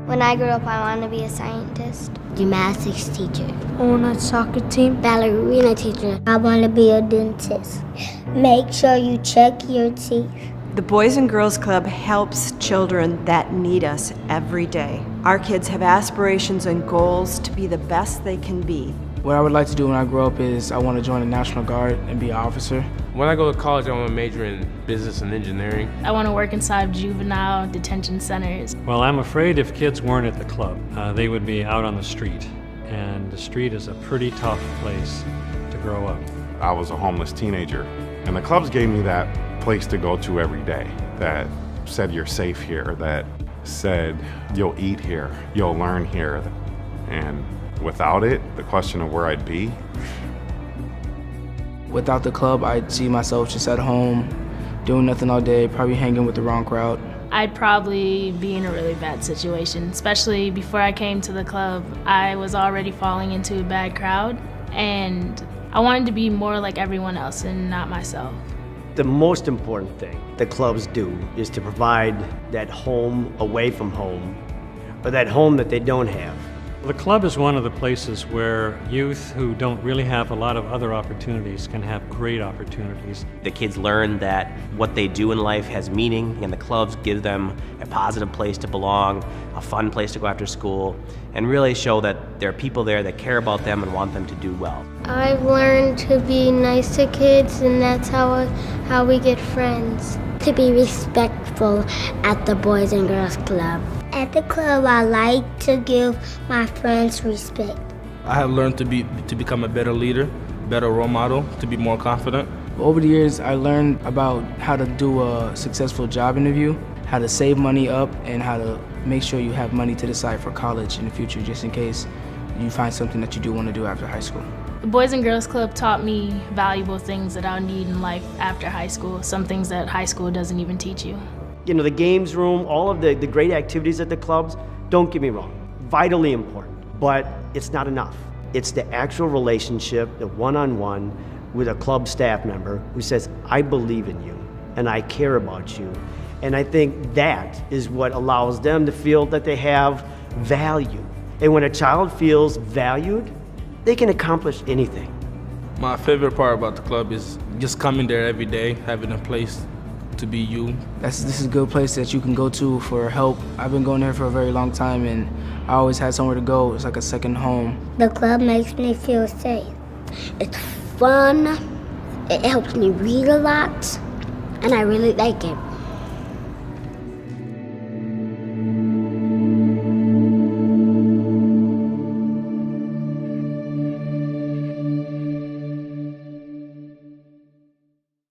When I grow up, I want to be a scientist. Gymnastics teacher. On a soccer team. Ballerina teacher. I want to be a dentist. Make sure you check your teeth. The Boys and Girls Club helps children that need us every day. Our kids have aspirations and goals to be the best they can be. What I would like to do when I grow up is I want to join the National Guard and be an officer. When I go to college, I want to major in business and engineering. I want to work inside juvenile detention centers. Well, I'm afraid if kids weren't at the club, they would be out on the street. And the street is a pretty tough place to grow up. I was a homeless teenager, and the clubs gave me that place to go to every day that said you're safe here, that said you'll eat here, you'll learn here. And without it, the question of where I'd be. Without the club, I'd see myself just at home, doing nothing all day, probably hanging with the wrong crowd. I'd probably be in a really bad situation, especially before I came to the club. I was already falling into a bad crowd, and I wanted to be more like everyone else and not myself. The most important thing the clubs do is to provide that home away from home, or that home that they don't have. The club is one of the places where youth who don't really have a lot of other opportunities can have great opportunities. The kids learn that what they do in life has meaning, and the clubs give them a positive place to belong, a fun place to go after school, and really show that there are people there that care about them and want them to do well. I've learned to be nice to kids, and that's how we get friends. To be respectful at the Boys and Girls Club. At the club, I like to give my friends respect. I have learned to become a better leader, better role model, to be more confident. Over the years, I learned about how to do a successful job interview, how to save money up, and how to make sure you have money to the side for college in the future, just in case you find something that you do want to do after high school. The Boys and Girls Club taught me valuable things that I'll need in life after high school, some things that high school doesn't even teach you. You know, the games room, all of the great activities at the clubs, don't get me wrong, vitally important, but it's not enough. It's the actual relationship, the one-on-one with a club staff member who says, I believe in you and I care about you. And I think that is what allows them to feel that they have value. And when a child feels valued, they can accomplish anything. My favorite part about the club is just coming there every day, having a place to be you. This is a good place that you can go to for help. I've been going there for a very long time, and I always had somewhere to go. It's like a second home. The club makes me feel safe. It's fun, it helps me read a lot, and I really like it.